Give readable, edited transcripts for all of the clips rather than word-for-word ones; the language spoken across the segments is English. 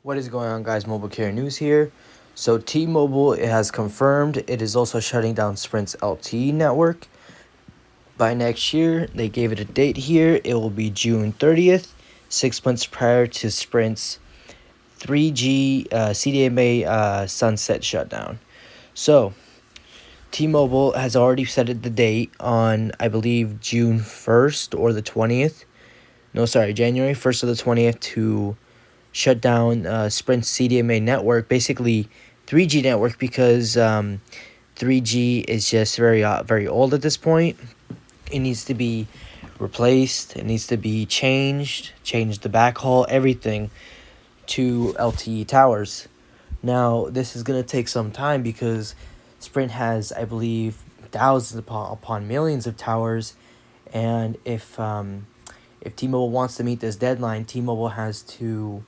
What is going on, guys? Mobile Carrier News here. So T-Mobile has confirmed it is also shutting down Sprint's LTE network by next year. They gave it a date here. It will be June 30th, 6 months prior to Sprint's 3G CDMA sunset shutdown. So T-Mobile has already set the date on, I believe, June 1st or the 20th. No, sorry, January 1st or the 20th to shut down Sprint's CDMA network, basically 3G network, because 3G is just very old at this point. It needs to be replaced. It needs to be changed the backhaul, everything to LTE towers. Now, this is going to take some time because Sprint has, I believe, thousands upon millions of towers, and if T-Mobile wants to meet this deadline, T-Mobile has to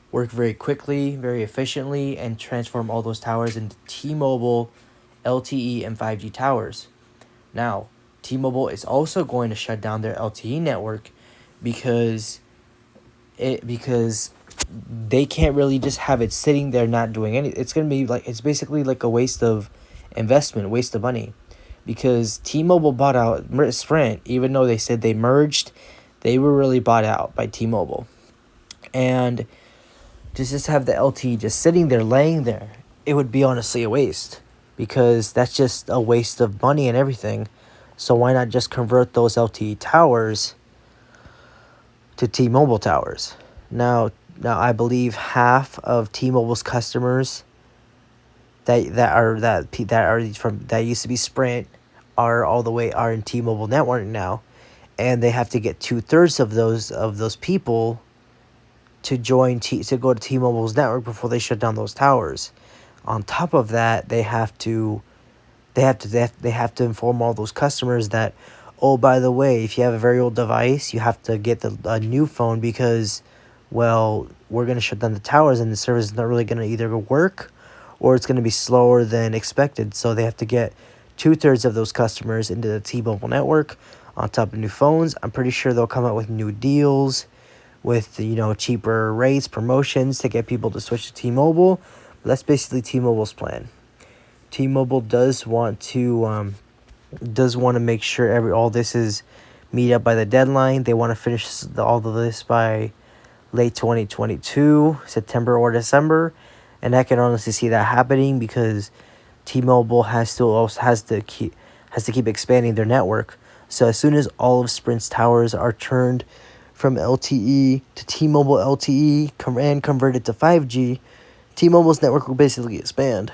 work very quickly, very efficiently, and transform all those towers into T-Mobile LTE and 5G towers. Now, T-Mobile is also going to shut down their LTE network because they can't really just have it sitting there not doing anything. It's basically like a waste of investment, waste of money, because T-Mobile bought out Sprint. Even though they said they merged, they were really bought out by T-Mobile, and to just have the LTE just sitting there, laying there, it would be honestly a waste, because that's just a waste of money and everything. So why not just convert those LTE towers to T-Mobile towers? Now I believe half of T-Mobile's customers that used to be Sprint are in T-Mobile network now, and they have to get 2/3 of those people to go to T-Mobile's network before they shut down those towers. On top of that, they have to inform all those customers that, oh, by the way, if you have a very old device, you have to get a new phone, because, well, we're going to shut down the towers and the service is not really going to either work or it's going to be slower than expected. So they have to get 2/3 of those customers into the T-Mobile network on top of new phones. I'm pretty sure they'll come out with new deals with, cheaper rates, promotions to get people to switch to T-Mobile. But that's basically T-Mobile's plan. T-Mobile does want to make sure all this is meet up by the deadline. They want to finish all of this by late 2022, September or December, and I can honestly see that happening because T-Mobile has to keep expanding their network. So as soon as all of Sprint's towers are turned from LTE to T-Mobile LTE and converted to 5G, T-Mobile's network will basically expand.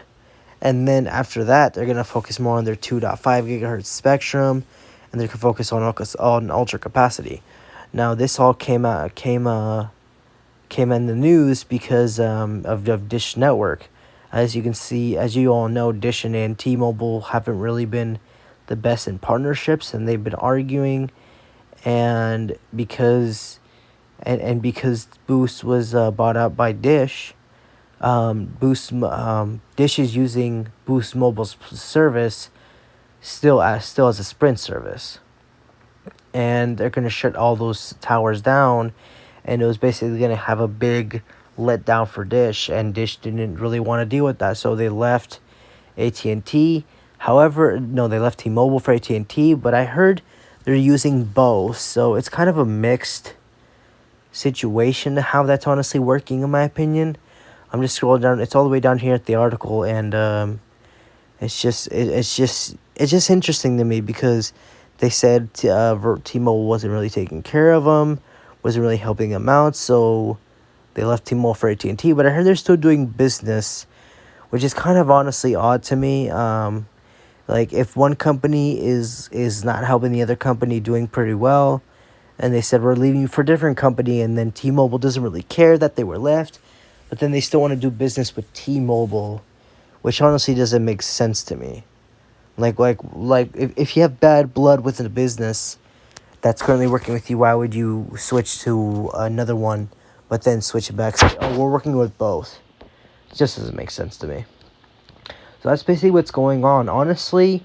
And then after that, they're going to focus more on their 2.5 gigahertz spectrum, and they can focus on ultra capacity. Now, this all came in the news because of Dish Network. As you all know, Dish and T-Mobile haven't really been the best in partnerships, and they've been arguing. And because Boost was bought out by Dish, Dish is using Boost Mobile's service still as a Sprint service, and they're gonna shut all those towers down, and it was basically gonna have a big letdown for Dish, and Dish didn't really want to deal with that, so they left AT&T. However, no, they left T-Mobile for AT&T, but I heard they're using both, so it's kind of a mixed situation how that's honestly working, in my opinion. I'm just scrolling down. It's all the way down here at the article, and it's just interesting to me because they said T-Mobile wasn't really taking care of them, wasn't really helping them out, so they left T-Mobile for AT&T. But I heard they're still doing business, which is kind of honestly odd to me. Like, if one company is not helping the other company doing pretty well, and they said we're leaving you for a different company, and then T-Mobile doesn't really care that they were left, but then they still want to do business with T-Mobile, which honestly doesn't make sense to me. Like if you have bad blood within a business that's currently working with you, why would you switch to another one, but then switch it back? Say, oh, we're working with both. It just doesn't make sense to me. So that's basically what's going on. Honestly,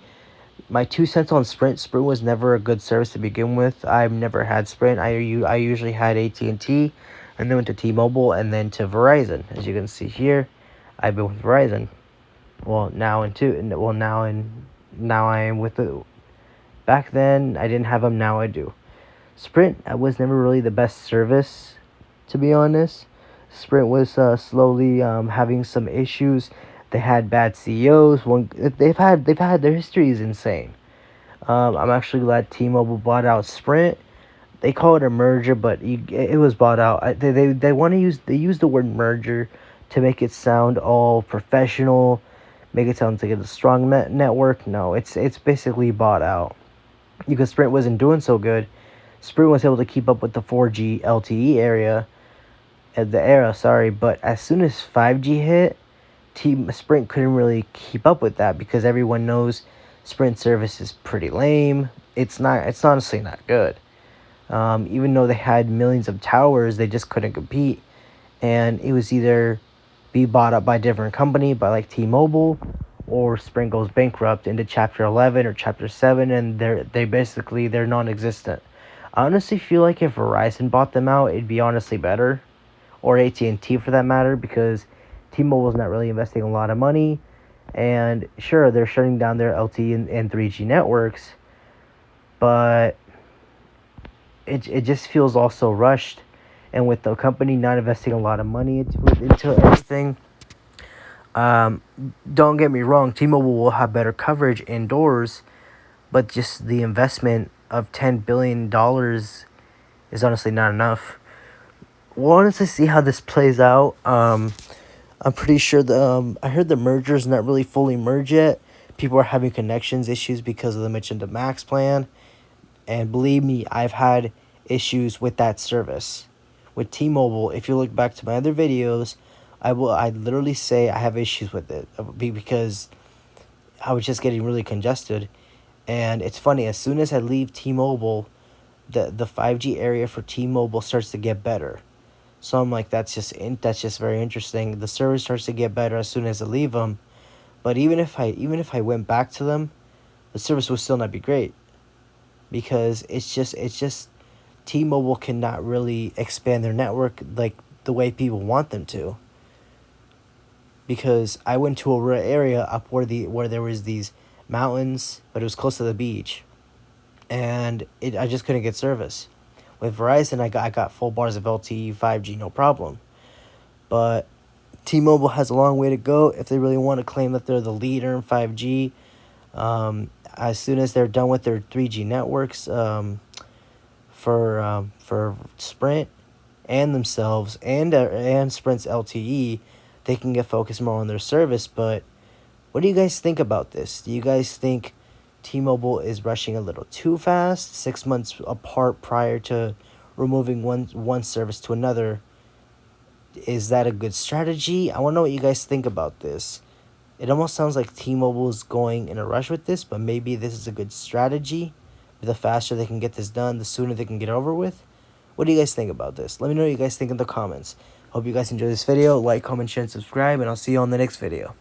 my 2 cents on Sprint. Sprint was never a good service to begin with. I've never had Sprint. I usually had AT&T. and then went to T-Mobile, and then to Verizon. As you can see here, I've been with Verizon. Well, now now I am with the. Back then, I didn't have them. Now I do. Sprint was never really the best service, to be honest. Sprint was slowly having some issues. They had bad CEOs. They've had their history is insane. I'm actually glad T-Mobile bought out Sprint. They call it a merger, but it was bought out. They want to use the word merger to make it sound all professional, make it sound like it's a strong network. No, it's basically bought out because Sprint wasn't doing so good. Sprint was able to keep up with the 4G LTE era, sorry, but as soon as 5G hit, Sprint couldn't really keep up with that because everyone knows Sprint service is pretty lame. It's honestly not good. Even though they had millions of towers, they just couldn't compete, and it was either be bought up by a different company, by like T-Mobile, or Sprint goes bankrupt into Chapter 11 or Chapter 7, and they're non-existent. I honestly feel like if Verizon bought them out, it'd be honestly better, or AT&T for that matter, because T-Mobile's not really investing a lot of money, and sure, they're shutting down their LTE and 3G networks, but it just feels also rushed, and with the company not investing a lot of money into everything. Don't get me wrong, T-Mobile will have better coverage indoors, but just the investment of $10 billion is honestly not enough. We'll honestly see how this plays out. I'm pretty sure I heard the merger is not really fully merged yet. People are having connections issues because of the Mission to Max plan. And believe me, I've had issues with that service. With T-Mobile, if you look back to my other videos, I literally say I have issues with it because I was just getting really congested. And it's funny, as soon as I leave T-Mobile, the 5G area for T-Mobile starts to get better. So I'm like, that's just very interesting. The service starts to get better as soon as I leave them. But even if I went back to them, the service would still not be great. Because it's just T-Mobile cannot really expand their network like the way people want them to. Because I went to a rural area up where there was these mountains, but it was close to the beach, and I just couldn't get service. With Verizon, I got full bars of LTE 5G, no problem. But T-Mobile has a long way to go if they really want to claim that they're the leader in 5G. As soon as they're done with their 3G networks, for Sprint and themselves and Sprint's LTE, they can get focused more on their service. But what do you guys think about this? Do you guys think T-Mobile is rushing a little too fast, 6 months apart prior to removing one service to another? Is that a good strategy? I want to know what you guys think about this. It almost sounds like T-Mobile is going in a rush with this, but maybe this is a good strategy. The faster they can get this done, the sooner they can get over with. What do you guys think about this? Let me know what you guys think in the comments. Hope you guys enjoy this video. Like, comment, share, and subscribe, and I'll see you on the next video.